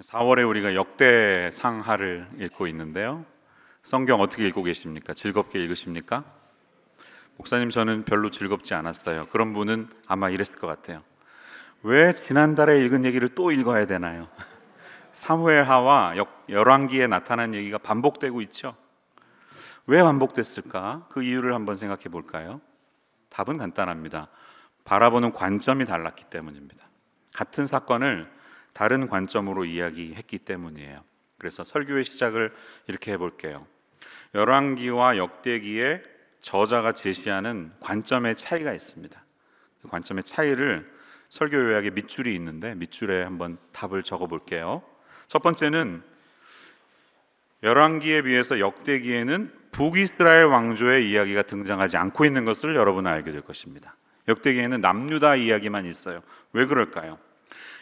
4월에 우리가 역대상하를 읽고 있는데요. 성경 어떻게 읽고 계십니까? 즐겁게 읽으십니까? 목사님, 저는 별로 즐겁지 않았어요. 그런 분은 아마 이랬을 것 같아요. 왜 지난달에 읽은 얘기를 또 읽어야 되나요? 사무엘하와 열왕기에 나타난 얘기가 반복되고 있죠. 왜 반복됐을까? 그 이유를 한번 생각해 볼까요? 답은 간단합니다. 바라보는 관점이 달랐기 때문입니다. 같은 사건을 다른 관점으로 이야기했기 때문이에요. 그래서 설교의 시작을 이렇게 해볼게요. 열왕기와 역대기에 저자가 제시하는 관점의 차이가 있습니다. 그 관점의 차이를 설교 요약에 밑줄이 있는데 밑줄에 한번 답을 적어볼게요. 첫 번째는 열왕기에 비해서 역대기에는 북이스라엘 왕조의 이야기가 등장하지 않고 있는 것을 여러분은 알게 될 것입니다. 역대기에는 남유다 이야기만 있어요. 왜 그럴까요?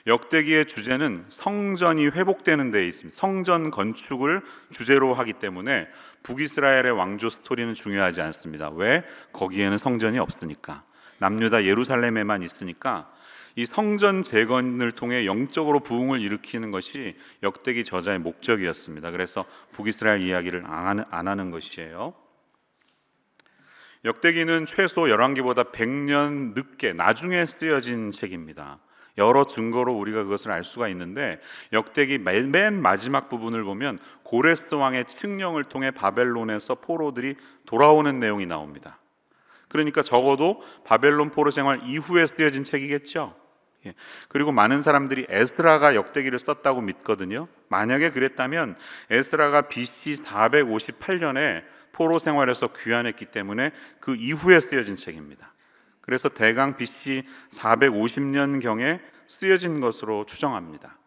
역대기의 주제는 성전이 회복되는 데에 있습니다. 성전 건축을 주제로 하기 때문에 북이스라엘의 왕조 스토리는 중요하지 않습니다. 왜? 거기에는 성전이 없으니까. 남유다 예루살렘에만 있으니까 이 성전 재건을 통해 영적으로 부흥을 일으키는 것이 역대기 저자의 목적이었습니다. 그래서 북이스라엘 이야기를 안 하는 것이에요. 역대기는 최소 열왕기보다 100년 늦게 나중에 쓰여진 책입니다. 여러 증거로 우리가 그것을 알 수가 있는데 역대기 맨 마지막 부분을 보면 고레스 왕의 칙령을 통해 바벨론에서 포로들이 돌아오는 내용이 나옵니다. 그러니까 적어도 바벨론 포로 생활 이후에 쓰여진 책이겠죠. 그리고 많은 사람들이 에스라가 역대기를 썼다고 믿거든요. 만약에 그랬다면 에스라가 BC 458년에 포로 생활에서 귀환했기 때문에 그 이후에 쓰여진 책입니다. 그래서 대강 BC 450년경에 쓰여진 것으로 추정합니다.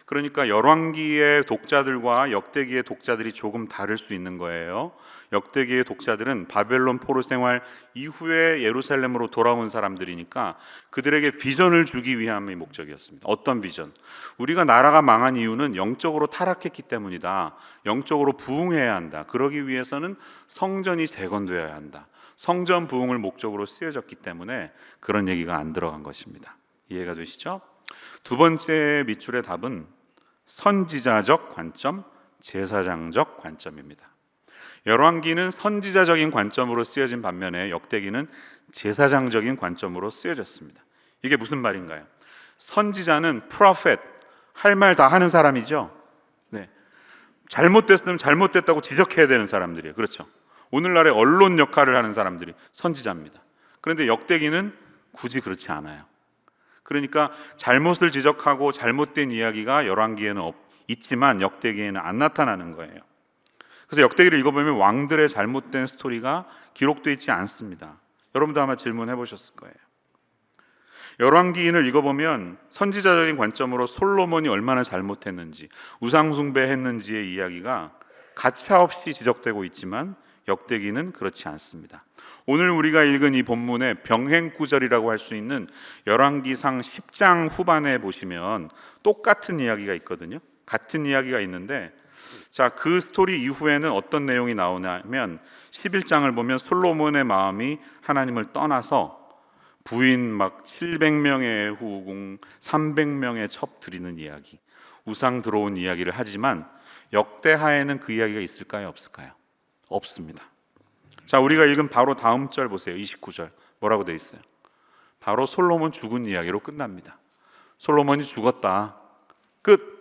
그러니까 열왕기의 독자들과 역대기의 독자들이 조금 다를 수 있는 거예요. 역대기의 독자들은 바벨론 포로 생활 이후에 예루살렘으로 돌아온 사람들이니까 그들에게 비전을 주기 위함의 목적이었습니다. 어떤 비전? 우리가 나라가 망한 이유는 영적으로 타락했기 때문이다. 영적으로 부흥해야 한다. 그러기 위해서는 성전이 재건되어야 한다. 성전 부흥을 목적으로 쓰여졌기 때문에 그런 얘기가 안 들어간 것입니다. 이해가 되시죠? 두 번째 밑줄의 답은 선지자적 관점, 제사장적 관점입니다. 열왕기는 선지자적인 관점으로 쓰여진 반면에 역대기는 제사장적인 관점으로 쓰여졌습니다. 이게 무슨 말인가요? 선지자는 프로페트, 할 말 다 하는 사람이죠. 네. 잘못됐으면 잘못됐다고 지적해야 되는 사람들이에요. 그렇죠? 오늘날의 언론 역할을 하는 사람들이 선지자입니다. 그런데 역대기는 굳이 그렇지 않아요. 그러니까 잘못을 지적하고 잘못된 이야기가 열왕기에는 있지만 역대기에는 안 나타나는 거예요. 그래서 역대기를 읽어보면 왕들의 잘못된 스토리가 기록되어 있지 않습니다. 여러분도 아마 질문해 보셨을 거예요. 열왕기인을 읽어보면 선지자적인 관점으로 솔로몬이 얼마나 잘못했는지, 우상숭배했는지의 이야기가 가차없이 지적되고 있지만 역대기는 그렇지 않습니다. 오늘 우리가 읽은 이 본문의 병행구절이라고 할 수 있는 열왕기상 10장 후반에 보시면 똑같은 이야기가 있거든요. 같은 이야기가 있는데 자, 그 스토리 이후에는 어떤 내용이 나오냐면 11장을 보면 솔로몬의 마음이 하나님을 떠나서 부인 막 700명의 후궁, 300명의 첩 드리는 이야기, 우상 들어온 이야기를 하지만 역대하에는 그 이야기가 있을까요? 없을까요? 없습니다. 자, 우리가 읽은 바로 다음 절 보세요. 29절 뭐라고 돼 있어요? 바로 솔로몬 죽은 이야기로 끝납니다. 솔로몬이 죽었다. 끝.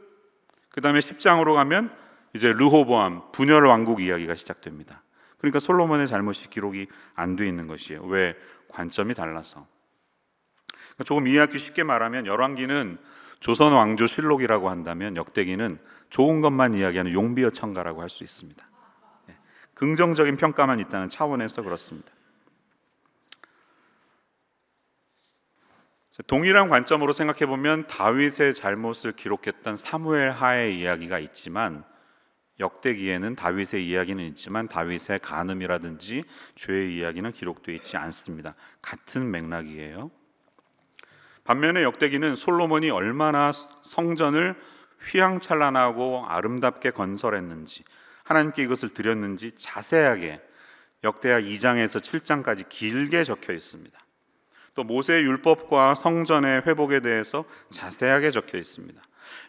그 다음에 10장으로 가면 이제 르호보암 분열 왕국 이야기가 시작됩니다. 그러니까 솔로몬의 잘못이 기록이 안 돼 있는 것이에요. 왜? 관점이 달라서. 조금 이해하기 쉽게 말하면 열왕기는 조선 왕조 실록이라고 한다면 역대기는 좋은 것만 이야기하는 용비어 첨가라고 할 수 있습니다. 긍정적인 평가만 있다는 차원에서 그렇습니다. 동일한 관점으로 생각해 보면 다윗의 잘못을 기록했던 사무엘 하의 이야기가 있지만 역대기에는 다윗의 이야기는 있지만 다윗의 간음이라든지 죄의 이야기는 기록되어 있지 않습니다. 같은 맥락이에요. 반면에 역대기는 솔로몬이 얼마나 성전을 휘황찬란하고 아름답게 건설했는지, 하나님께 이것을 드렸는지 자세하게 역대하 2장에서 7장까지 길게 적혀 있습니다. 또 모세의 율법과 성전의 회복에 대해서 자세하게 적혀 있습니다.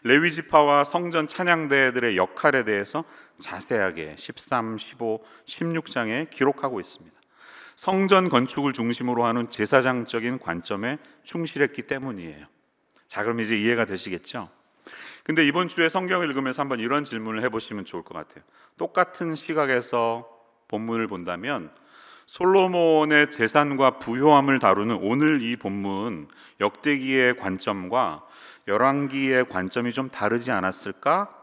레위 지파와 성전 찬양대들의 역할에 대해서 자세하게 13, 15, 16장에 기록하고 있습니다. 성전 건축을 중심으로 하는 제사장적인 관점에 충실했기 때문이에요. 자, 그럼 이제 이해가 되시겠죠? 근데 이번 주에 성경을 읽으면서 한번 이런 질문을 해보시면 좋을 것 같아요. 똑같은 시각에서 본문을 본다면 솔로몬의 재산과 부요함을 다루는 오늘 이 본문 역대기의 관점과 열왕기의 관점이 좀 다르지 않았을까?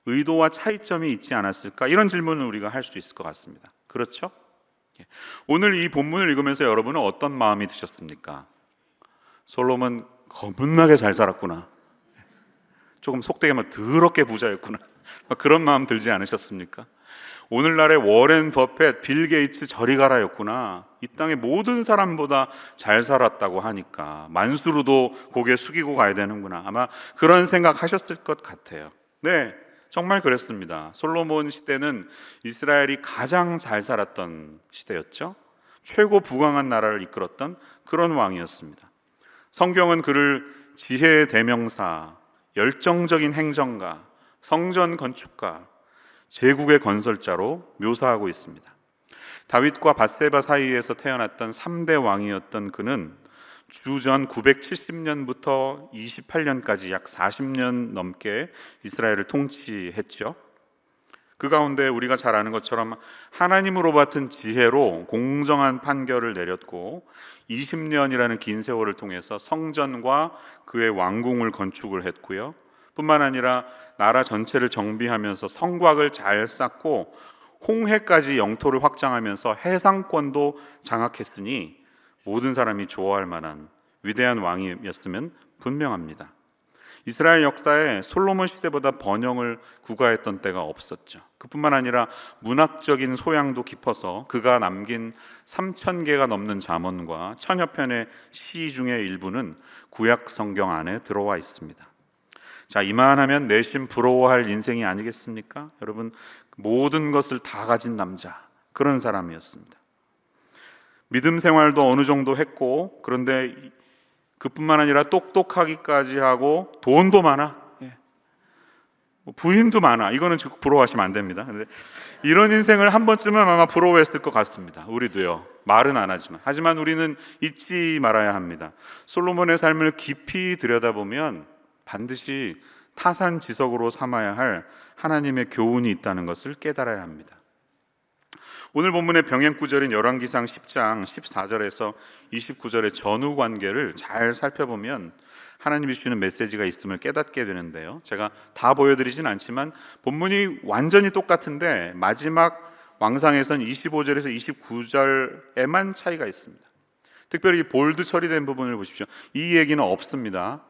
의도와 차이점이 있지 않았을까? 이런 질문을 우리가 할 수 있을 것 같습니다. 그렇죠? 오늘 이 본문을 읽으면서 여러분은 어떤 마음이 드셨습니까? 솔로몬 겁나게 잘 살았구나, 조금 속되게 하면 더럽게 부자였구나, 그런 마음 들지 않으셨습니까? 오늘날의 워렌 버핏, 빌 게이츠 저리 가라였구나, 이 땅의 모든 사람보다 잘 살았다고 하니까 만수르도 고개 숙이고 가야 되는구나, 아마 그런 생각하셨을 것 같아요. 네, 정말 그랬습니다. 솔로몬 시대는 이스라엘이 가장 잘 살았던 시대였죠. 최고 부강한 나라를 이끌었던 그런 왕이었습니다. 성경은 그를 지혜의 대명사, 열정적인 행정가, 성전 건축가, 제국의 건설자로 묘사하고 있습니다. 다윗과 밧세바 사이에서 태어났던 3대 왕이었던 그는 주전 970년부터 28년까지 약 40년 넘게 이스라엘을 통치했죠. 그 가운데 우리가 잘 아는 것처럼 하나님으로 받은 지혜로 공정한 판결을 내렸고 20년이라는 긴 세월을 통해서 성전과 그의 왕궁을 건축을 했고요. 뿐만 아니라 나라 전체를 정비하면서 성곽을 잘 쌓고 홍해까지 영토를 확장하면서 해상권도 장악했으니 모든 사람이 좋아할 만한 위대한 왕이었으면 분명합니다. 이스라엘 역사에 솔로몬 시대보다 번영을 구가했던 때가 없었죠. 그뿐만 아니라 문학적인 소양도 깊어서 그가 남긴 3,000개가 넘는 잠언과 1000여 편의 시 중의 일부는 구약 성경 안에 들어와 있습니다. 자, 이만하면 내심 부러워할 인생이 아니겠습니까? 여러분, 모든 것을 다 가진 남자, 그런 사람이었습니다. 믿음 생활도 어느 정도 했고, 그런데 그뿐만 아니라 똑똑하기까지 하고 돈도 많아, 부인도 많아. 이거는 부러워하시면 안 됩니다. 근데 이런 인생을 한 번쯤은 아마 부러워했을 것 같습니다. 우리도요. 말은 안 하지만. 하지만 우리는 잊지 말아야 합니다. 솔로몬의 삶을 깊이 들여다보면 반드시 타산지석으로 삼아야 할 하나님의 교훈이 있다는 것을 깨달아야 합니다. 오늘 본문의 병행 구절인 열왕기상 10장 14절에서 29절의 전후 관계를 잘 살펴보면 하나님이 주시는 메시지가 있음을 깨닫게 되는데요. 제가 다 보여드리진 않지만 본문이 완전히 똑같은데 마지막 왕상에선 25절에서 29절에만 차이가 있습니다. 특별히 볼드 처리된 부분을 보십시오. 이 얘기는 없습니다.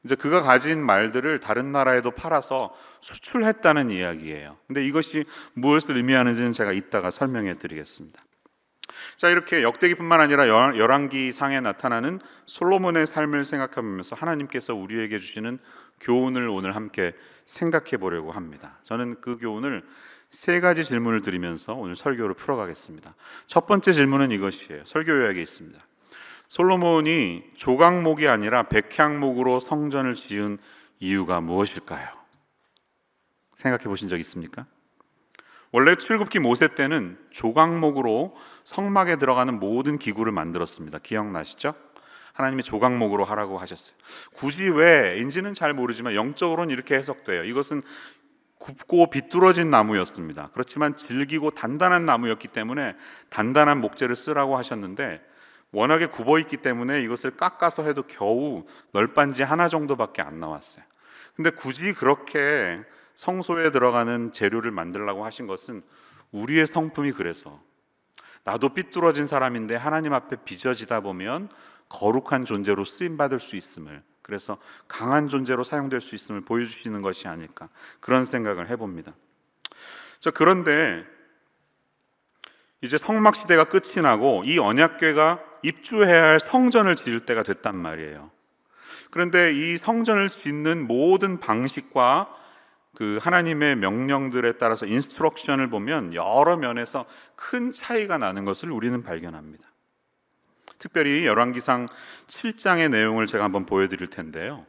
이제 그가 가진 말들을 다른 나라에도 팔아서 수출했다는 이야기예요. 근데 이것이 무엇을 의미하는지는 제가 이따가 설명해 드리겠습니다. 자, 이렇게 역대기뿐만 아니라 열왕기상에 나타나는 솔로몬의 삶을 생각하면서 하나님께서 우리에게 주시는 교훈을 오늘 함께 생각해 보려고 합니다. 저는 그 교훈을 세 가지 질문을 드리면서 오늘 설교를 풀어가겠습니다. 첫 번째 질문은 이것이에요. 설교 요약에 있습니다. 솔로몬이 조각목이 아니라 백향목으로 성전을 지은 이유가 무엇일까요? 생각해 보신 적 있습니까? 원래 출애굽기 모세 때는 조각목으로 성막에 들어가는 모든 기구를 만들었습니다. 기억나시죠? 하나님이 조각목으로 하라고 하셨어요. 굳이 왜인지는 잘 모르지만 영적으로는 이렇게 해석돼요. 이것은 굽고 비뚤어진 나무였습니다. 그렇지만 질기고 단단한 나무였기 때문에 단단한 목재를 쓰라고 하셨는데 워낙에 굽어있기 때문에 이것을 깎아서 해도 겨우 널빤지 하나 정도밖에 안 나왔어요. 근데 굳이 그렇게 성소에 들어가는 재료를 만들려고 하신 것은 우리의 성품이 그래서 나도 삐뚤어진 사람인데 하나님 앞에 빚어지다 보면 거룩한 존재로 쓰임받을 수 있음을, 그래서 강한 존재로 사용될 수 있음을 보여주시는 것이 아닐까, 그런 생각을 해봅니다. 자, 그런데 이제 성막 시대가 끝이 나고 이 언약궤가 입주해야 할 성전을 지을 때가 됐단 말이에요. 그런데 이 성전을 짓는 모든 방식과 그 하나님의 명령들에 따라서 인스트럭션을 보면 여러 면에서 큰 차이가 나는 것을 우리는 발견합니다. 특별히 열왕기상 7장의 내용을 제가 한번 보여드릴 텐데요.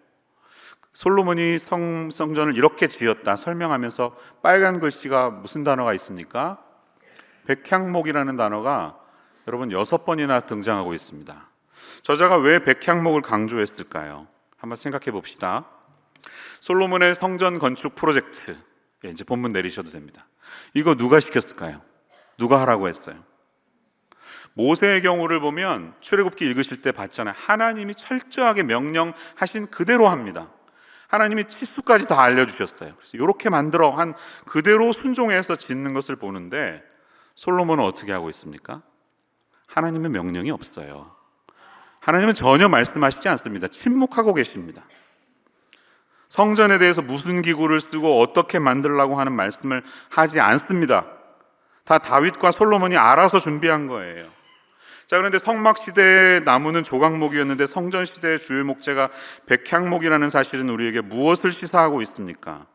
솔로몬이 성전을 이렇게 지었다 설명하면서 빨간 글씨가 무슨 단어가 있습니까? 백향목이라는 단어가 여러분 6번이나 등장하고 있습니다. 저자가 왜 백향목을 강조했을까요? 한번 생각해 봅시다. 솔로몬의 성전 건축 프로젝트, 이제 본문 내리셔도 됩니다. 이거 누가 시켰을까요? 누가 하라고 했어요? 모세의 경우를 보면 출애굽기 읽으실 때 봤잖아요. 하나님이 철저하게 명령하신 그대로 합니다. 하나님이 치수까지 다 알려주셨어요. 그래서 이렇게 만들어 한 그대로 순종해서 짓는 것을 보는데 솔로몬은 어떻게 하고 있습니까? 하나님의 명령이 없어요. 하나님은 전혀 말씀하시지 않습니다. 침묵하고 계십니다. 성전에 대해서 무슨 기구를 쓰고 어떻게 만들려고 하는 말씀을 하지 않습니다. 다 다윗과 솔로몬이 알아서 준비한 거예요. 자, 그런데 성막 시대의 나무는 조각목이었는데 성전 시대의 주요 목재가 백향목이라는 사실은 우리에게 무엇을 시사하고 있습니까?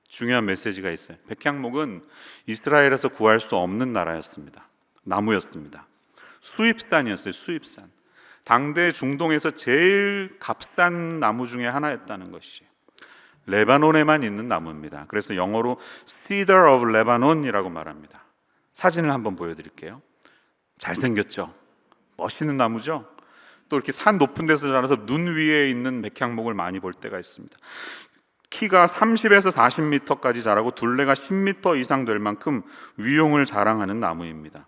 중요한 메시지가 있어요. 백향목은 이스라엘에서 구할 수 없는 나라였습니다. 나무였습니다. 수입산이었어요. 수입산. 당대 중동에서 제일 값싼 나무 중에 하나였다는 것이 레바논에만 있는 나무입니다. 그래서 영어로 Cedar of Lebanon이라고 말합니다. 사진을 한번 보여드릴게요. 잘생겼죠? 멋있는 나무죠? 또 이렇게 산 높은 데서 자라서 눈 위에 있는 백향목을 많이 볼 때가 있습니다. 키가 30에서 40m까지 자라고 둘레가 10m 이상 될 만큼 위용을 자랑하는 나무입니다.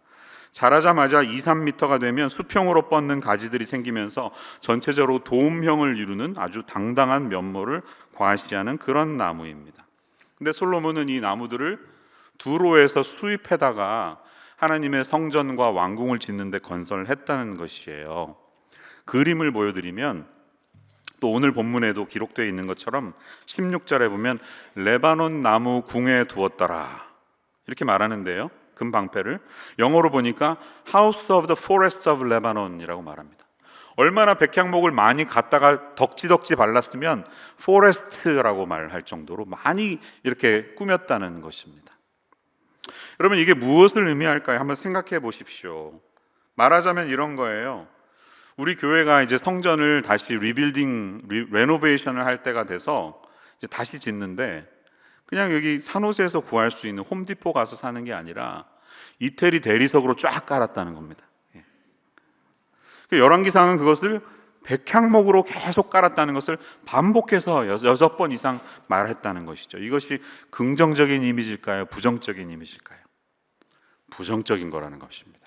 자라자마자 2, 3m가 되면 수평으로 뻗는 가지들이 생기면서 전체적으로 도움형을 이루는 아주 당당한 면모를 과시하는 그런 나무입니다. 근데 솔로몬은 이 나무들을 두로에서 수입해다가 하나님의 성전과 왕궁을 짓는 데 건설했다는 것이에요. 그림을 보여드리면 또 오늘 본문에도 기록되어 있는 것처럼 16절에 보면 레바논 나무 궁에 두었더라 이렇게 말하는데요. 금방패를 영어로 보니까 House of the Forest of Lebanon이라고 말합니다. 얼마나 백향목을 많이 갖다가 덕지덕지 발랐으면 Forest라고 말할 정도로 많이 이렇게 꾸몄다는 것입니다. 여러분, 이게 무엇을 의미할까요? 한번 생각해 보십시오. 말하자면 이런 거예요. 우리 교회가 이제 성전을 다시 레노베이션을 할 때가 돼서 이제 다시 짓는데 그냥 여기 산호세에서 구할 수 있는 홈디포 가서 사는 게 아니라 이태리 대리석으로 쫙 깔았다는 겁니다. 열왕기상은 그것을 백향목으로 계속 깔았다는 것을 반복해서 6번 이상 말했다는 것이죠. 이것이 긍정적인 이미지일까요? 부정적인 이미지일까요? 부정적인 거라는 것입니다.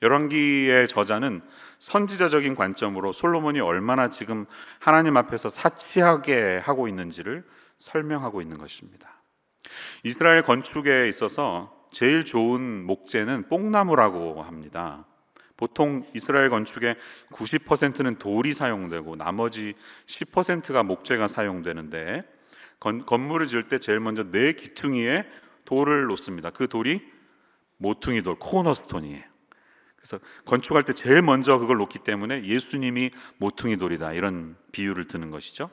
열왕기의 저자는 선지자적인 관점으로 솔로몬이 얼마나 지금 하나님 앞에서 사치하게 하고 있는지를 설명하고 있는 것입니다. 이스라엘 건축에 있어서 제일 좋은 목재는 뽕나무라고 합니다. 보통 이스라엘 건축의 90%는 돌이 사용되고 나머지 10%가 목재가 사용되는데 건물을 지을 때 제일 먼저 네 기퉁이에 돌을 놓습니다. 그 돌이 모퉁이 돌, 코너스톤이에요. 그래서 건축할 때 제일 먼저 그걸 놓기 때문에 예수님이 모퉁이 돌이다 이런 비유를 드는 것이죠.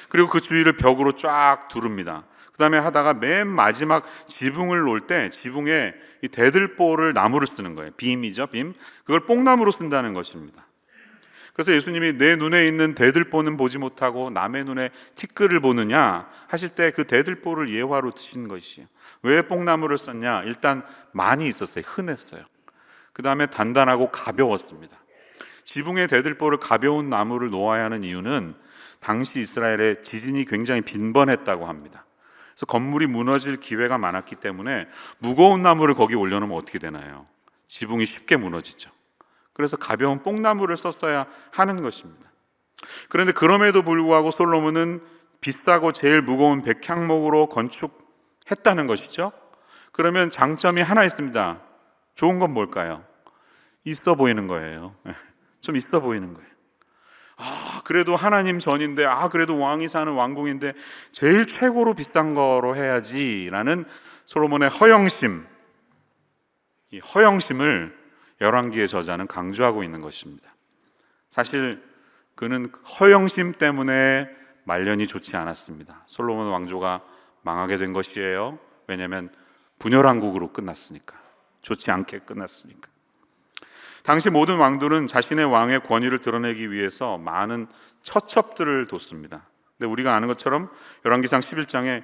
그리고 그 주위를 벽으로 쫙 두릅니다. 그 다음에 하다가 맨 마지막 지붕을 놓을 때 지붕에 이 대들보를 나무를 쓰는 거예요. 빔이죠, 빔. 그걸 뽕나무로 쓴다는 것입니다. 그래서 예수님이 내 눈에 있는 대들보는 보지 못하고 남의 눈에 티끌을 보느냐 하실 때 그 대들보를 예화로 드신 것이에요. 왜 뽕나무를 썼냐? 일단 많이 있었어요. 흔했어요. 그 다음에 단단하고 가벼웠습니다. 지붕에 대들보를 가벼운 나무를 놓아야 하는 이유는 당시 이스라엘에 지진이 굉장히 빈번했다고 합니다. 그래서 건물이 무너질 기회가 많았기 때문에 무거운 나무를 거기 올려놓으면 어떻게 되나요? 지붕이 쉽게 무너지죠. 그래서 가벼운 뽕나무를 썼어야 하는 것입니다. 그런데 그럼에도 불구하고 솔로몬은 비싸고 제일 무거운 백향목으로 건축했다는 것이죠. 그러면 장점이 하나 있습니다. 좋은 건 뭘까요? 있어 보이는 거예요. 좀 있어 보이는 거예요. 그래도 하나님 전인데, 그래도 왕이 사는 왕궁인데 제일 최고로 비싼 거로 해야지라는 솔로몬의 허영심, 이 허영심을 열왕기의 저자는 강조하고 있는 것입니다. 사실 그는 허영심 때문에 말년이 좋지 않았습니다. 솔로몬 왕조가 망하게 된 것이에요. 왜냐하면 분열왕국으로 끝났으니까, 좋지 않게 끝났으니까. 당시 모든 왕들은 자신의 왕의 권위를 드러내기 위해서 많은 처첩들을 뒀습니다. 근데 우리가 아는 것처럼 열왕기상 11장에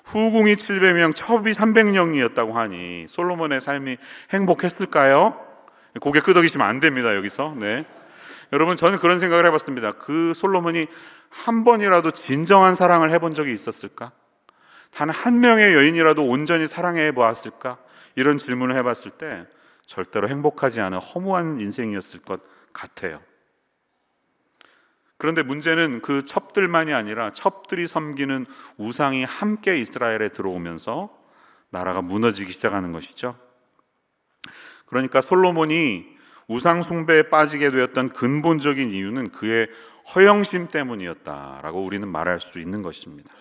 후궁이 700명, 첩이 300명이었다고 하니 솔로몬의 삶이 행복했을까요? 고개 끄덕이시면 안 됩니다, 여기서. 네. 여러분, 저는 그런 생각을 해봤습니다. 그 솔로몬이 한 번이라도 진정한 사랑을 해본 적이 있었을까? 단 한 명의 여인이라도 온전히 사랑해 보았을까? 이런 질문을 해봤을 때 절대로 행복하지 않은 허무한 인생이었을 것 같아요. 그런데 문제는 그 첩들만이 아니라 첩들이 섬기는 우상이 함께 이스라엘에 들어오면서 나라가 무너지기 시작하는 것이죠. 그러니까 솔로몬이 우상 숭배에 빠지게 되었던 근본적인 이유는 그의 허영심 때문이었다라고 우리는 말할 수 있는 것입니다.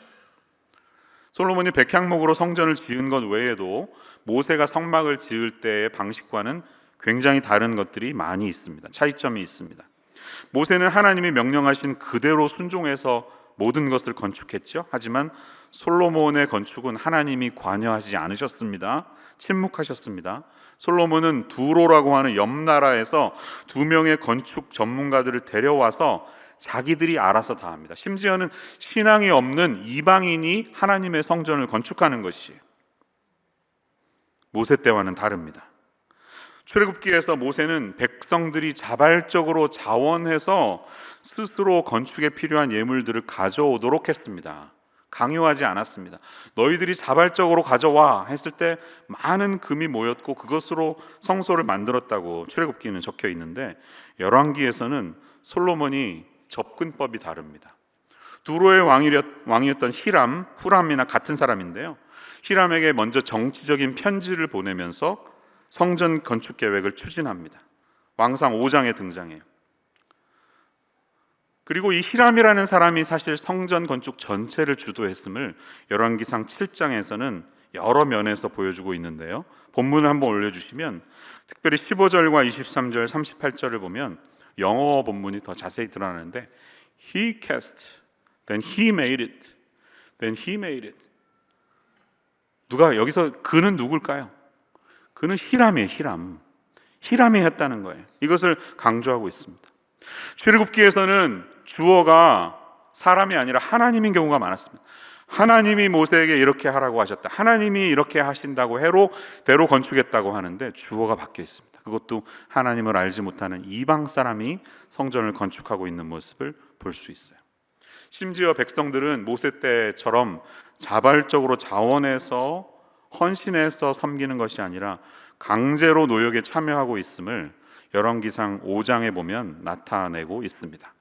솔로몬이 백향목으로 성전을 지은 것 외에도 모세가 성막을 지을 때의 방식과는 굉장히 다른 것들이 많이 있습니다. 차이점이 있습니다. 모세는 하나님이 명령하신 그대로 순종해서 모든 것을 건축했죠. 하지만 솔로몬의 건축은 하나님이 관여하지 않으셨습니다. 침묵하셨습니다. 솔로몬은 두로라고 하는 옆 나라에서 2명의 건축 전문가들을 데려와서 자기들이 알아서 다 합니다. 심지어는 신앙이 없는 이방인이 하나님의 성전을 건축하는 것이에요. 모세 때와는 다릅니다. 출애굽기에서 모세는 백성들이 자발적으로 자원해서 스스로 건축에 필요한 예물들을 가져오도록 했습니다. 강요하지 않았습니다. 너희들이 자발적으로 가져와 했을 때 많은 금이 모였고 그것으로 성소를 만들었다고 출애굽기는 적혀 있는데, 열왕기에서는 솔로몬이 접근법이 다릅니다. 두로의 왕이었던 후람이나 같은 사람인데요, 히람에게 먼저 정치적인 편지를 보내면서 성전 건축 계획을 추진합니다. 왕상 5장에 등장해요. 그리고 이 히람이라는 사람이 사실 성전 건축 전체를 주도했음을 열왕기상 7장에서는 여러 면에서 보여주고 있는데요, 본문을 한번 올려주시면 특별히 15절과 23절, 38절을 보면 영어 본문이 더 자세히 드러나는데, He cast, then he made it, then he made it. 누가 여기서 그는 누굴까요? 그는 히람이에요. 히람이 했다는 거예요. 이것을 강조하고 있습니다. 출애굽기에서는 주어가 사람이 아니라 하나님인 경우가 많았습니다. 하나님이 모세에게 이렇게 하라고 하셨다, 하나님이 이렇게 하신다고 대로 건축했다고 하는데 주어가 바뀌어 있습니다. 그것도 하나님을 알지 못하는 이방 사람이 성전을 건축하고 있는 모습을 볼 수 있어요. 심지어 백성들은 모세 때처럼 자발적으로 자원해서 헌신해서 섬기는 것이 아니라 강제로 노역에 참여하고 있음을 열왕기상 5장에 보면 나타내고 있습니다.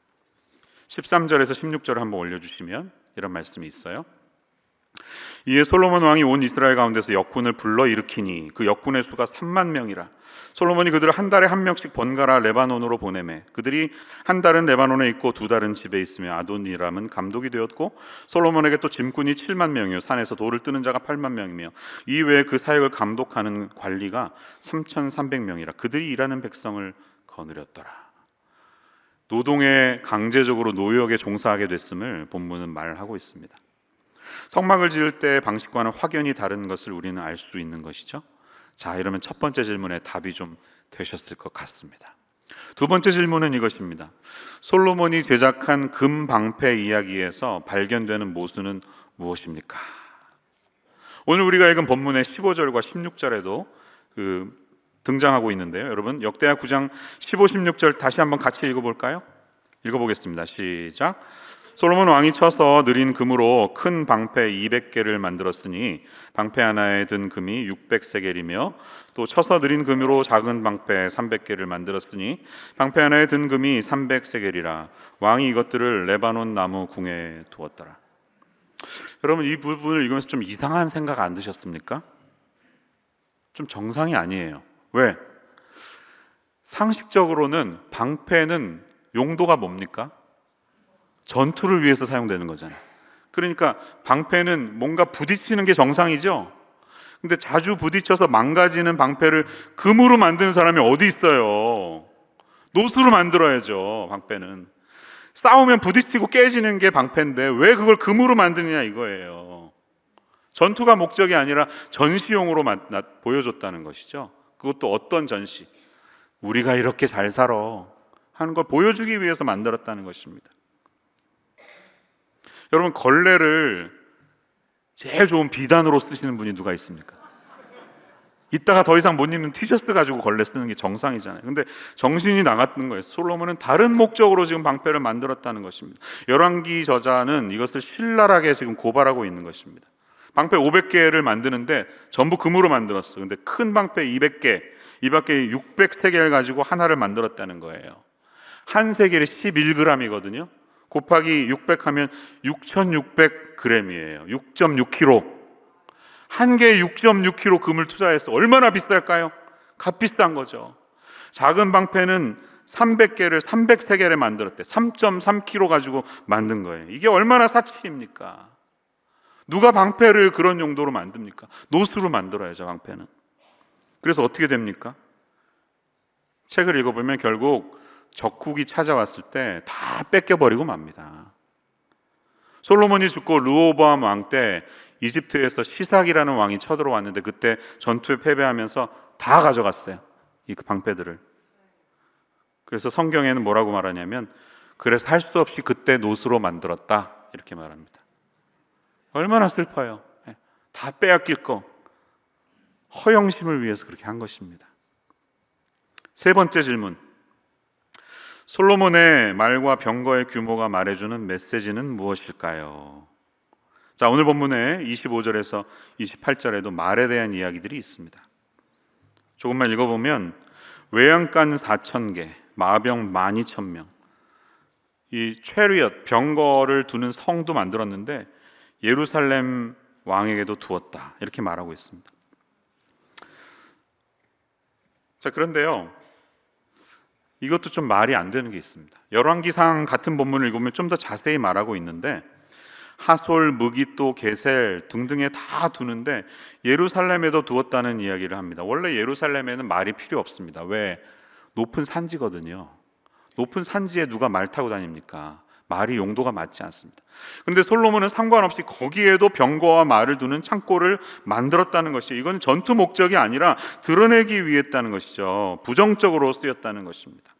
13절에서 16절을 한번 올려주시면 이런 말씀이 있어요. 이에 솔로몬 왕이 온 이스라엘 가운데서 역군을 불러 일으키니 그 역군의 수가 3만 명이라. 솔로몬이 그들을 한 달에 한 명씩 번갈아 레바논으로 보내매 그들이 한 달은 레바논에 있고 2달은 집에 있으며 아도니람은 감독이 되었고, 솔로몬에게 또 짐꾼이 7만 명이요 산에서 돌을 뜨는 자가 8만 명이며 이외에 그 사역을 감독하는 관리가 3,300명이라. 그들이 일하는 백성을 거느렸더라. 노동에 강제적으로 노역에 종사하게 됐음을 본문은 말하고 있습니다. 성막을 지을 때의 방식과는 확연히 다른 것을 우리는 알 수 있는 것이죠. 자, 이러면 첫 번째 질문에 답이 좀 되셨을 것 같습니다. 두 번째 질문은 이것입니다. 솔로몬이 제작한 금 방패 이야기에서 발견되는 모순은 무엇입니까? 오늘 우리가 읽은 본문의 15절과 16절에도 등장하고 있는데요, 여러분 역대하 9장 15, 16절 다시 한번 같이 읽어볼까요? 읽어보겠습니다. 시작. 솔로몬 왕이 쳐서 느린 금으로 큰 방패 200개를 만들었으니 방패 하나에 든 금이 600세겔이며 또 쳐서 느린 금으로 작은 방패 300개를 만들었으니 방패 하나에 든 금이 300세겔이라. 왕이 이것들을 레바논 나무 궁에 두었더라. 여러분, 이 부분을 읽으면서 좀 이상한 생각 안 드셨습니까? 좀 정상이 아니에요. 왜? 상식적으로는 방패는 용도가 뭡니까? 전투를 위해서 사용되는 거잖아요. 그러니까 방패는 뭔가 부딪히는 게 정상이죠. 근데 자주 부딪혀서 망가지는 방패를 금으로 만드는 사람이 어디 있어요? 노수로 만들어야죠. 방패는 싸우면 부딪히고 깨지는 게 방패인데 왜 그걸 금으로 만드느냐 이거예요. 전투가 목적이 아니라 전시용으로 보여줬다는 것이죠. 그것도 어떤 전시? 우리가 이렇게 잘 살아 하는 걸 보여주기 위해서 만들었다는 것입니다. 여러분, 걸레를 제일 좋은 비단으로 쓰시는 분이 누가 있습니까? 이따가 더 이상 못 입는 티셔츠 가지고 걸레 쓰는 게 정상이잖아요. 근데 정신이 나갔던 거예요. 솔로몬은 다른 목적으로 지금 방패를 만들었다는 것입니다. 열왕기 저자는 이것을 신랄하게 지금 고발하고 있는 것입니다. 방패 500개를 만드는데 전부 금으로 만들었어. 근데 큰 방패 200개, 이 밖에 600세겔 가지고 하나를 만들었다는 거예요. 한 세겔이 11g이거든요. 곱하기 600 하면 6600g이에요. 6.6kg. 한 개에 6.6kg 금을 투자해서 얼마나 비쌀까요? 값비싼 거죠. 작은 방패는 300개를 300세겔에 만들었대. 3.3kg 가지고 만든 거예요. 이게 얼마나 사치입니까? 누가 방패를 그런 용도로 만듭니까? 노수로 만들어야죠, 방패는. 그래서 어떻게 됩니까? 책을 읽어보면 결국 적국이 찾아왔을 때 다 뺏겨버리고 맙니다. 솔로몬이 죽고 르호보암 왕 때 이집트에서 시삭이라는 왕이 쳐들어왔는데 그때 전투에 패배하면서 다 가져갔어요, 이 방패들을. 그래서 성경에는 뭐라고 말하냐면, 그래서 할 수 없이 그때 노수로 만들었다, 이렇게 말합니다. 얼마나 슬퍼요. 다 빼앗길 거, 허영심을 위해서 그렇게 한 것입니다. 세 번째 질문, 솔로몬의 말과 병거의 규모가 말해주는 메시지는 무엇일까요? 자, 오늘 본문에 25절에서 28절에도 말에 대한 이야기들이 있습니다. 조금만 읽어보면, 외양간 4,000개, 마병 12,000명, 이 체리엇, 병거를 두는 성도 만들었는데 예루살렘 왕에게도 두었다, 이렇게 말하고 있습니다. 자, 그런데요, 이것도 좀 말이 안 되는 게 있습니다. 열왕기상 같은 본문을 읽으면 좀 더 자세히 말하고 있는데, 하솔, 무기또, 게셀 등등에 다 두는데 예루살렘에도 두었다는 이야기를 합니다. 원래 예루살렘에는 말이 필요 없습니다. 왜? 높은 산지거든요. 높은 산지에 누가 말 타고 다닙니까? 말이 용도가 맞지 않습니다. 그런데 솔로몬은 상관없이 거기에도 병거와 말을 두는 창고를 만들었다는 것이죠. 이건 전투 목적이 아니라 드러내기 위해 했다는 것이죠. 부정적으로 쓰였다는 것입니다.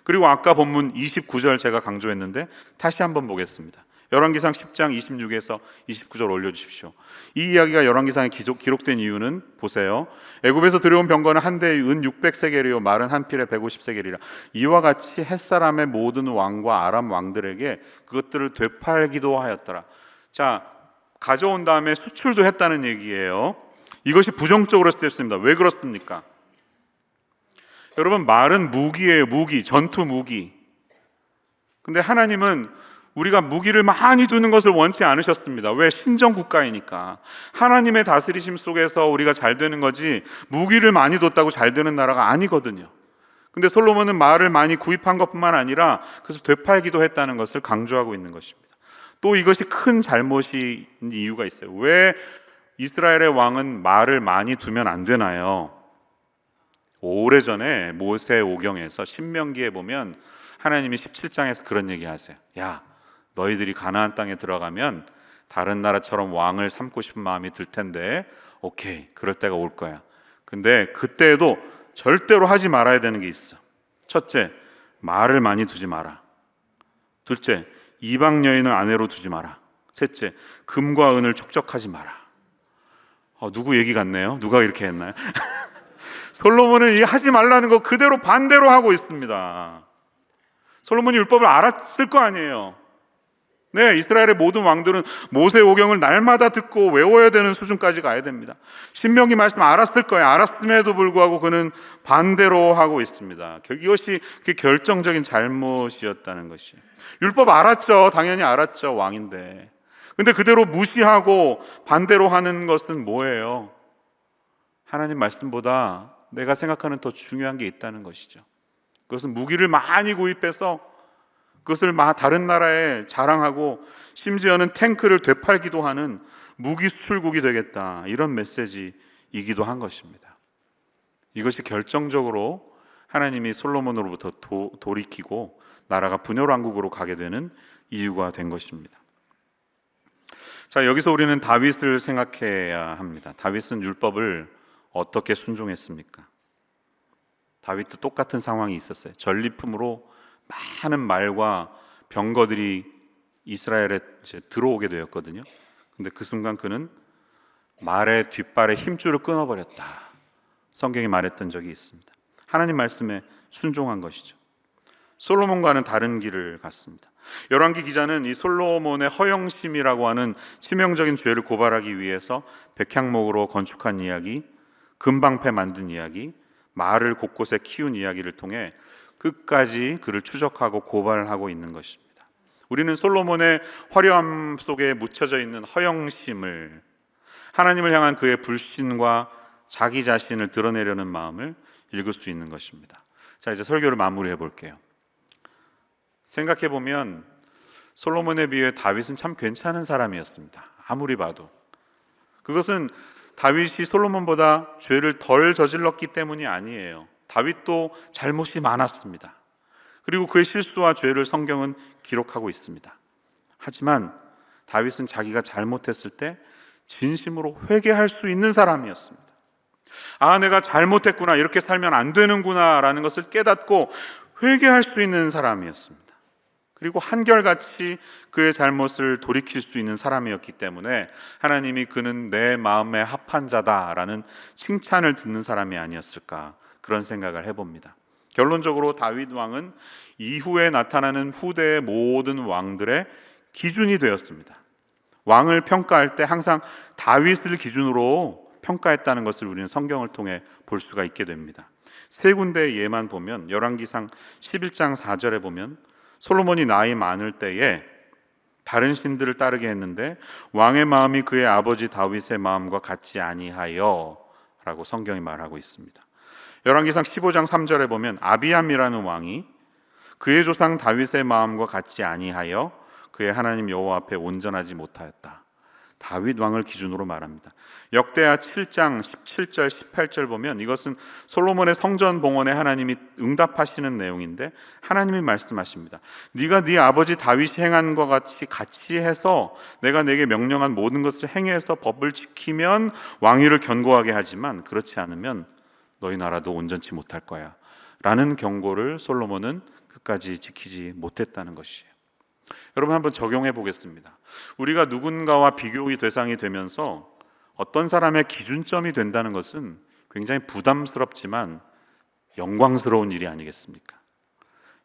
그리고 아까 본문 29절 제가 강조했는데 다시 한번 보겠습니다. 열왕기상 10장 26에서 29절 올려주십시오. 이 이야기가 열왕기상에 기록된 이유는 보세요. 애굽에서 들여온 병거는 한 대에 은 600세겔이요 말은 한 필에 150세겔이라. 이와 같이 햇사람의 모든 왕과 아람 왕들에게 그것들을 되팔기도 하였더라. 자, 가져온 다음에 수출도 했다는 얘기예요. 이것이 부정적으로 쓰였습니다. 왜 그렇습니까? 여러분, 말은 무기예요. 무기, 전투 무기. 근데 하나님은 우리가 무기를 많이 두는 것을 원치 않으셨습니다. 왜? 신정 국가이니까. 하나님의 다스리심 속에서 우리가 잘 되는 거지, 무기를 많이 뒀다고 잘 되는 나라가 아니거든요. 근데 솔로몬은 말을 많이 구입한 것뿐만 아니라 그래서 되팔기도 했다는 것을 강조하고 있는 것입니다. 또 이것이 큰 잘못인 이유가 있어요. 왜 이스라엘의 왕은 말을 많이 두면 안 되나요? 오래전에 모세오경에서 신명기에 보면 하나님이 17장에서 그런 얘기 하세요. 야, 너희들이 가나안 땅에 들어가면 다른 나라처럼 왕을 삼고 싶은 마음이 들 텐데, 오케이, 그럴 때가 올 거야. 근데 그때에도 절대로 하지 말아야 되는 게 있어. 첫째, 말을 많이 두지 마라. 둘째, 이방 여인을 아내로 두지 마라. 셋째, 금과 은을 축적하지 마라. 누구 얘기 같네요? 누가 이렇게 했나요? 솔로몬은 이 하지 말라는 거 그대로 반대로 하고 있습니다. 솔로몬이 율법을 알았을 거 아니에요. 네, 이스라엘의 모든 왕들은 모세오경을 날마다 듣고 외워야 되는 수준까지 가야 됩니다. 신명기 말씀 알았을 거예요. 알았음에도 불구하고 그는 반대로 하고 있습니다. 이것이 그 결정적인 잘못이었다는 것이. 율법 알았죠. 당연히 알았죠. 왕인데. 근데 그대로 무시하고 반대로 하는 것은 뭐예요? 하나님 말씀보다 내가 생각하는 더 중요한 게 있다는 것이죠. 그것은 무기를 많이 구입해서 그것을 다른 나라에 자랑하고 심지어는 탱크를 되팔기도 하는 무기 수출국이 되겠다, 이런 메시지이기도 한 것입니다. 이것이 결정적으로 하나님이 솔로몬으로부터 돌이키고 나라가 분열왕국으로 가게 되는 이유가 된 것입니다. 자, 여기서 우리는 다윗을 생각해야 합니다. 다윗은 율법을 어떻게 순종했습니까? 다윗도 똑같은 상황이 있었어요. 전리품으로 많은 말과 병거들이 이스라엘에 이제 들어오게 되었거든요. 근데 그 순간 그는 말의 뒷발에 힘줄을 끊어버렸다. 성경이 말했던 적이 있습니다. 하나님 말씀에 순종한 것이죠. 솔로몬과는 다른 길을 갔습니다. 열왕기 기자는 이 솔로몬의 허영심이라고 하는 치명적인 죄를 고발하기 위해서 백향목으로 건축한 이야기, 금방패 만든 이야기, 말을 곳곳에 키운 이야기를 통해 끝까지 그를 추적하고 고발하고 있는 것입니다. 우리는 솔로몬의 화려함 속에 묻혀져 있는 허영심을, 하나님을 향한 그의 불신과 자기 자신을 드러내려는 마음을 읽을 수 있는 것입니다. 자, 이제 설교를 마무리해 볼게요. 생각해 보면 솔로몬에 비해 다윗은 참 괜찮은 사람이었습니다. 아무리 봐도. 그것은 다윗이 솔로몬보다 죄를 덜 저질렀기 때문이 아니에요. 다윗도 잘못이 많았습니다. 그리고 그의 실수와 죄를 성경은 기록하고 있습니다. 하지만 다윗은 자기가 잘못했을 때 진심으로 회개할 수 있는 사람이었습니다. 아, 내가 잘못했구나, 이렇게 살면 안 되는구나 라는 것을 깨닫고 회개할 수 있는 사람이었습니다. 그리고 한결같이 그의 잘못을 돌이킬 수 있는 사람이었기 때문에 하나님이 그는 내 마음에 합한 자다라는 칭찬을 듣는 사람이 아니었을까, 그런 생각을 해봅니다. 결론적으로 다윗 왕은 이후에 나타나는 후대의 모든 왕들의 기준이 되었습니다. 왕을 평가할 때 항상 다윗을 기준으로 평가했다는 것을 우리는 성경을 통해 볼 수가 있게 됩니다. 세 군데의 예만 보면, 열왕기상 11장 4절에 보면 솔로몬이 나이 많을 때에 다른 신들을 따르게 했는데 왕의 마음이 그의 아버지 다윗의 마음과 같지 아니하여 라고 성경이 말하고 있습니다. 열왕기상 15장 3절에 보면 아비암이라는 왕이 그의 조상 다윗의 마음과 같지 아니하여 그의 하나님 여호와 앞에 온전하지 못하였다. 다윗 왕을 기준으로 말합니다. 역대하 7장 17절 18절 보면 이것은 솔로몬의 성전 봉헌에 하나님이 응답하시는 내용인데 하나님이 말씀하십니다. 네가 네 아버지 다윗이 행한 것 같이 해서 내가 내게 명령한 모든 것을 행해서 법을 지키면 왕위를 견고하게 하지만 그렇지 않으면 너희 나라도 온전치 못할 거야 라는 경고를 솔로몬은 끝까지 지키지 못했다는 것이에요. 여러분, 한번 적용해 보겠습니다. 우리가 누군가와 비교의 대상이 되면서 어떤 사람의 기준점이 된다는 것은 굉장히 부담스럽지만 영광스러운 일이 아니겠습니까?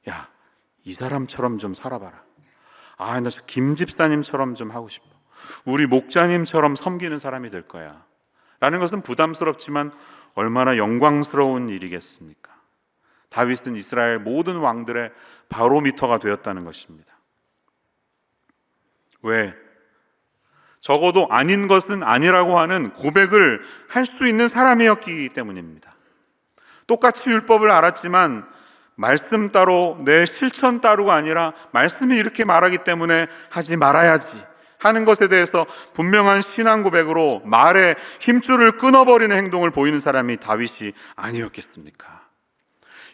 야, 이 사람처럼 좀 살아봐라. 아, 나 김 집사님처럼 좀 하고 싶어. 우리 목자님처럼 섬기는 사람이 될 거야 라는 것은 부담스럽지만 얼마나 영광스러운 일이겠습니까? 다윗은 이스라엘 모든 왕들의 바로미터가 되었다는 것입니다. 왜? 적어도 아닌 것은 아니라고 하는 고백을 할 수 있는 사람이었기 때문입니다. 똑같이 율법을 알았지만 말씀 따로, 내 실천 따로가 아니라 말씀이 이렇게 말하기 때문에 하지 말아야지 하는 것에 대해서 분명한 신앙 고백으로 말에 힘줄을 끊어버리는 행동을 보이는 사람이 다윗이 아니었겠습니까?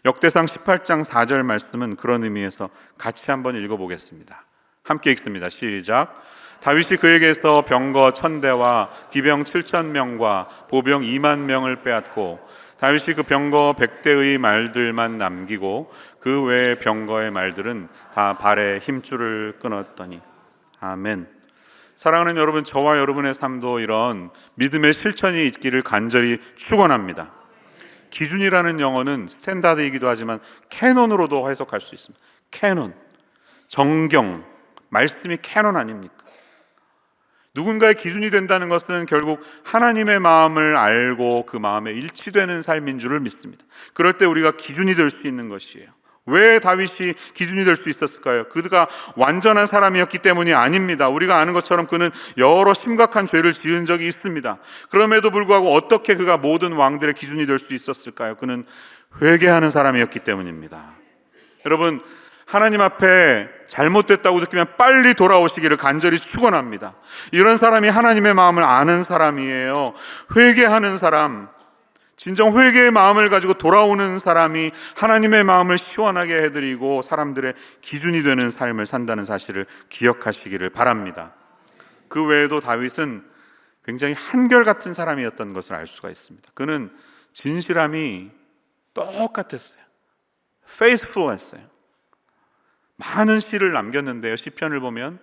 역대상 18장 4절 말씀은 그런 의미에서 같이 한번 읽어보겠습니다. 함께 읽습니다. 시작. 다윗이 그에게서 병거 1000대와 기병 7000명과 보병 2만 명을 빼앗고 다윗이 그 병거 100대의 말들만 남기고 그 외의 병거의 말들은 다 발에 힘줄을 끊었더니. 아멘. 사랑하는 여러분, 저와 여러분의 삶도 이런 믿음의 실천이 있기를 간절히 축원합니다. 기준이라는 영어는 스탠다드이기도 하지만 캐논으로도 해석할 수 있습니다. 캐논, 정경, 말씀이 캐논 아닙니까? 누군가의 기준이 된다는 것은 결국 하나님의 마음을 알고 그 마음에 일치되는 삶인 줄을 믿습니다. 그럴 때 우리가 기준이 될 수 있는 것이에요. 왜 다윗이 기준이 될 수 있었을까요? 그가 완전한 사람이었기 때문이 아닙니다. 우리가 아는 것처럼 그는 여러 심각한 죄를 지은 적이 있습니다. 그럼에도 불구하고 어떻게 그가 모든 왕들의 기준이 될 수 있었을까요? 그는 회개하는 사람이었기 때문입니다. 여러분, 하나님 앞에 잘못됐다고 느끼면 빨리 돌아오시기를 간절히 축원합니다. 이런 사람이 하나님의 마음을 아는 사람이에요. 회개하는 사람, 진정 회개의 마음을 가지고 돌아오는 사람이 하나님의 마음을 시원하게 해드리고 사람들의 기준이 되는 삶을 산다는 사실을 기억하시기를 바랍니다. 그 외에도 다윗은 굉장히 한결같은 사람이었던 것을 알 수가 있습니다. 그는 진실함이 똑같았어요. faithful 했어요. 많은 시를 남겼는데요, 시편을 보면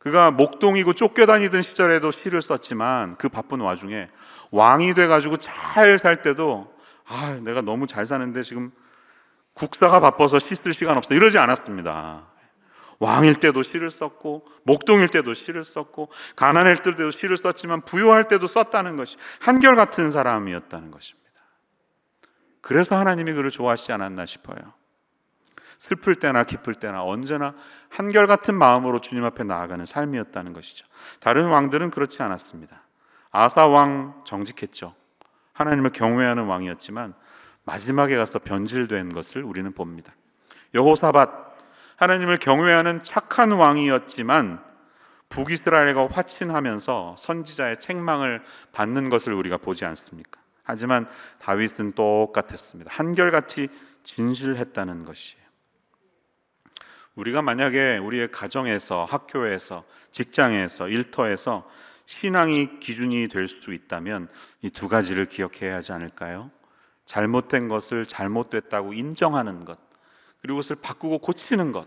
그가 목동이고 쫓겨다니던 시절에도 시를 썼지만 그 바쁜 와중에 왕이 돼가지고 잘 살 때도 내가 너무 잘 사는데 지금 국사가 바빠서 시 쓸 시간 없어 이러지 않았습니다. 왕일 때도 시를 썼고 목동일 때도 시를 썼고 가난할 때도 시를 썼지만 부유할 때도 썼다는 것이 한결같은 사람이었다는 것입니다. 그래서 하나님이 그를 좋아하시지 않았나 싶어요. 슬플 때나 기쁠 때나 언제나 한결같은 마음으로 주님 앞에 나아가는 삶이었다는 것이죠. 다른 왕들은 그렇지 않았습니다. 아사 왕 정직했죠. 하나님을 경외하는 왕이었지만 마지막에 가서 변질된 것을 우리는 봅니다. 여호사밧, 하나님을 경외하는 착한 왕이었지만 북이스라엘과 화친하면서 선지자의 책망을 받는 것을 우리가 보지 않습니까? 하지만 다윗은 똑같았습니다. 한결같이 진실했다는 것이에요. 우리가 만약에 우리의 가정에서, 학교에서, 직장에서, 일터에서 신앙이 기준이 될 수 있다면 이 두 가지를 기억해야 하지 않을까요? 잘못된 것을 잘못됐다고 인정하는 것, 그리고 그것을 바꾸고 고치는 것,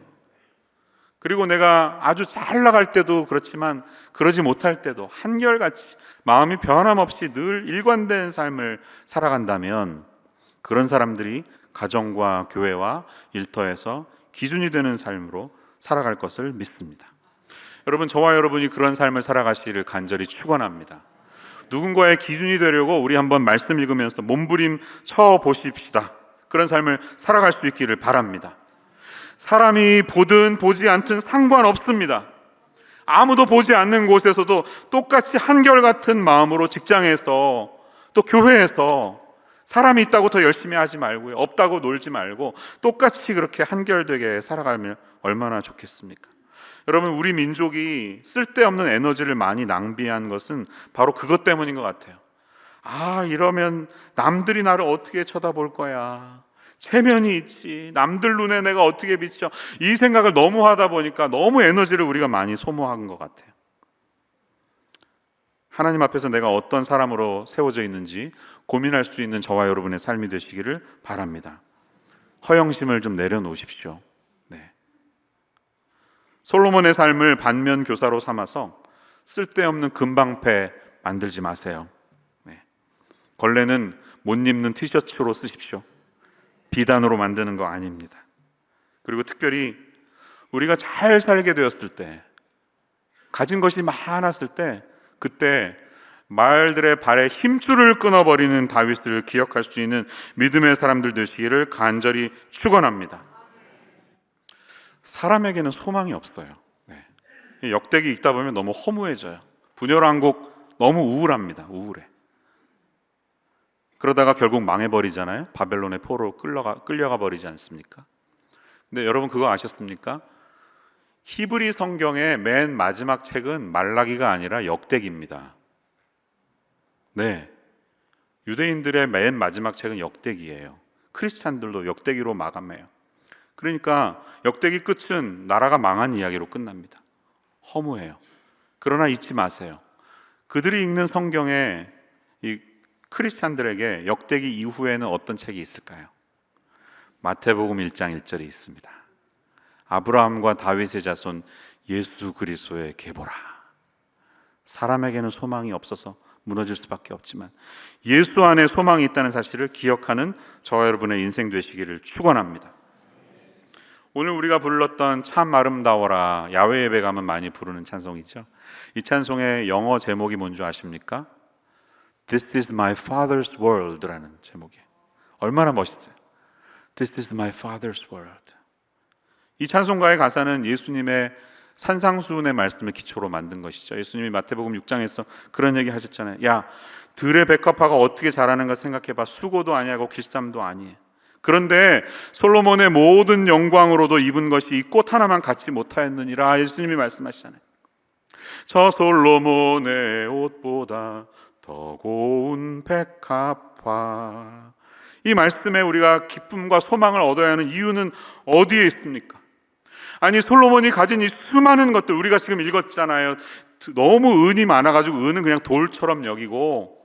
그리고 내가 아주 잘 나갈 때도 그렇지만 그러지 못할 때도 한결같이 마음이 변함없이 늘 일관된 삶을 살아간다면 그런 사람들이 가정과 교회와 일터에서 기준이 되는 삶으로 살아갈 것을 믿습니다. 여러분, 저와 여러분이 그런 삶을 살아가시기를 간절히 축원합니다. 누군가의 기준이 되려고 우리 한번 말씀 읽으면서 몸부림 쳐 보십시다. 그런 삶을 살아갈 수 있기를 바랍니다. 사람이 보든 보지 않든 상관없습니다. 아무도 보지 않는 곳에서도 똑같이 한결같은 마음으로 직장에서 또 교회에서 사람이 있다고 더 열심히 하지 말고요, 없다고 놀지 말고 똑같이 그렇게 한결되게 살아가면 얼마나 좋겠습니까? 여러분, 우리 민족이 쓸데없는 에너지를 많이 낭비한 것은 바로 그것 때문인 것 같아요. 이러면 남들이 나를 어떻게 쳐다볼 거야, 체면이 있지, 남들 눈에 내가 어떻게 비쳐, 이 생각을 너무 하다 보니까 너무 에너지를 우리가 많이 소모한 것 같아요. 하나님 앞에서 내가 어떤 사람으로 세워져 있는지 고민할 수 있는 저와 여러분의 삶이 되시기를 바랍니다. 허영심을 좀 내려놓으십시오. 솔로몬의 삶을 반면 교사로 삼아서 쓸데없는 금방패 만들지 마세요. 걸레는 못 입는 티셔츠로 쓰십시오. 비단으로 만드는 거 아닙니다. 그리고 특별히 우리가 잘 살게 되었을 때, 가진 것이 많았을 때, 그때 말들의 발에 힘줄을 끊어버리는 다윗을 기억할 수 있는 믿음의 사람들 되시기를 간절히 축원합니다. 사람에게는 소망이 없어요. 역대기 읽다 보면 너무 허무해져요. 분열왕국 너무 우울합니다. 우울해. 그러다가 결국 망해버리잖아요. 바벨론의 포로로 끌려가 버리지 않습니까? 근데 여러분, 그거 아셨습니까? 히브리 성경의 맨 마지막 책은 말라기가 아니라 역대기입니다. 유대인들의 맨 마지막 책은 역대기예요. 크리스찬들도 역대기로 마감해요. 그러니까 역대기 끝은 나라가 망한 이야기로 끝납니다. 허무해요. 그러나 잊지 마세요. 그들이 읽는 성경에 이 크리스찬들에게 역대기 이후에는 어떤 책이 있을까요? 마태복음 1장 1절이 있습니다. 아브라함과 다윗의 자손 예수 그리스도의 계보라. 사람에게는 소망이 없어서 무너질 수밖에 없지만 예수 안에 소망이 있다는 사실을 기억하는 저와 여러분의 인생 되시기를 축원합니다. 오늘 우리가 불렀던 참 아름다워라, 야외 예배 가면 많이 부르는 찬송이죠. 이 찬송의 영어 제목이 뭔지 아십니까? This is my father's world라는 제목이에요. 얼마나 멋있어요. This is my father's world. 이 찬송가의 가사는 예수님의 산상수훈의 말씀을 기초로 만든 것이죠. 예수님이 마태복음 6장에서 그런 얘기 하셨잖아요. 야, 들의 백합화가 어떻게 자라는가 생각해봐. 수고도 아니하고 길쌈도 아니에요. 그런데 솔로몬의 모든 영광으로도 입은 것이 이 꽃 하나만 갖지 못하였느니라. 예수님이 말씀하시잖아요. 저 솔로몬의 옷보다 더 고운 백합화. 이 말씀에 우리가 기쁨과 소망을 얻어야 하는 이유는 어디에 있습니까? 아니, 솔로몬이 가진 이 수많은 것들, 우리가 지금 읽었잖아요. 너무 은이 많아가지고 은은 그냥 돌처럼 여기고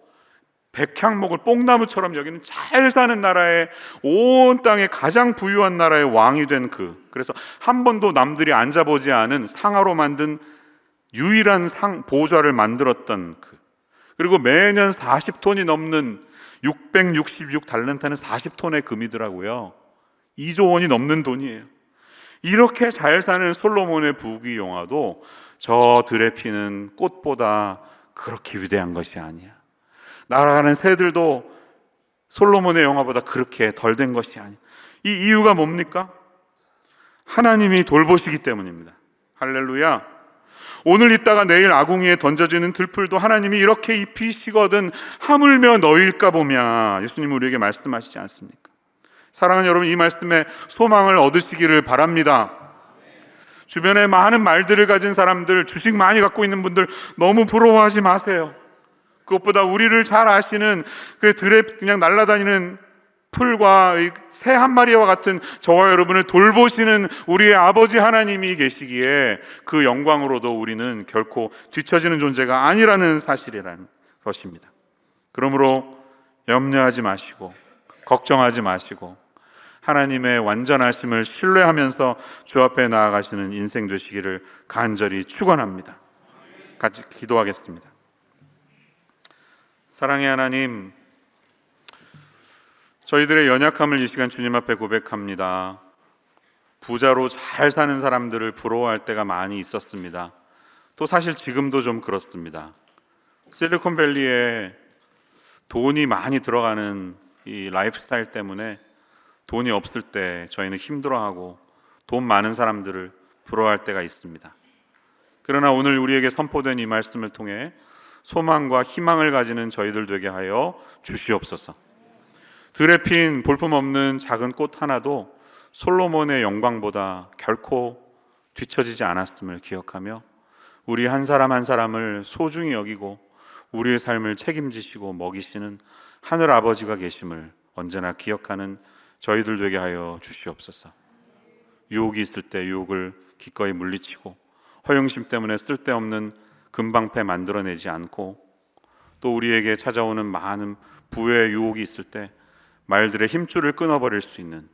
백향목을 뽕나무처럼 여기는 잘 사는 나라의, 온 땅의 가장 부유한 나라의 왕이 된 그래서 한 번도 남들이 앉아보지 않은 상아로 만든 유일한 보좌를 만들었던 그리고 매년 40톤이 넘는 666달란트는 40톤의 금이더라고요. 2조 원이 넘는 돈이에요. 이렇게 잘 사는 솔로몬의 부귀 영화도 저 들에 피는 꽃보다 그렇게 위대한 것이 아니야. 날아가는 새들도 솔로몬의 영화보다 그렇게 덜 된 것이 아니야. 이 이유가 뭡니까? 하나님이 돌보시기 때문입니다. 할렐루야. 오늘 있다가 내일 아궁이에 던져지는 들풀도 하나님이 이렇게 입히시거든 하물며 너희일까 보냐, 예수님은 우리에게 말씀하시지 않습니까? 사랑하는 여러분, 이 말씀에 소망을 얻으시기를 바랍니다. 주변에 많은 말들을 가진 사람들, 주식 많이 갖고 있는 분들 너무 부러워하지 마세요. 그것보다 우리를 잘 아시는 그 들에 그냥 날아다니는 풀과 새 한 마리와 같은 저와 여러분을 돌보시는 우리의 아버지 하나님이 계시기에 그 영광으로도 우리는 결코 뒤처지는 존재가 아니라는 사실이라는 것입니다. 그러므로 염려하지 마시고 걱정하지 마시고 하나님의 완전하심을 신뢰하면서 주 앞에 나아가시는 인생 되시기를 간절히 축원합니다. 같이 기도하겠습니다. 사랑의 하나님, 저희들의 연약함을 이 시간 주님 앞에 고백합니다. 부자로 잘 사는 사람들을 부러워할 때가 많이 있었습니다. 또 사실 지금도 좀 그렇습니다. 실리콘밸리에 돈이 많이 들어가는 이 라이프 스타일 때문에 돈이 없을 때 저희는 힘들어하고 돈 많은 사람들을 부러워할 때가 있습니다. 그러나 오늘 우리에게 선포된 이 말씀을 통해 소망과 희망을 가지는 저희들 되게 하여 주시옵소서. 들에 핀 볼품없는 작은 꽃 하나도 솔로몬의 영광보다 결코 뒤처지지 않았음을 기억하며 우리 한 사람 한 사람을 소중히 여기고 우리의 삶을 책임지시고 먹이시는 하늘 아버지가 계심을 언제나 기억하는 저희들 되게 하여 주시옵소서. 유혹이 있을 때 유혹을 기꺼이 물리치고 허영심 때문에 쓸데없는 금방패 만들어내지 않고 또 우리에게 찾아오는 많은 부의 유혹이 있을 때 말들의 힘줄을 끊어버릴 수 있는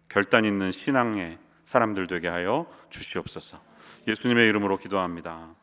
결단 있는 신앙의 사람들 되게 하여 주시옵소서. 예수님의 이름으로 기도합니다.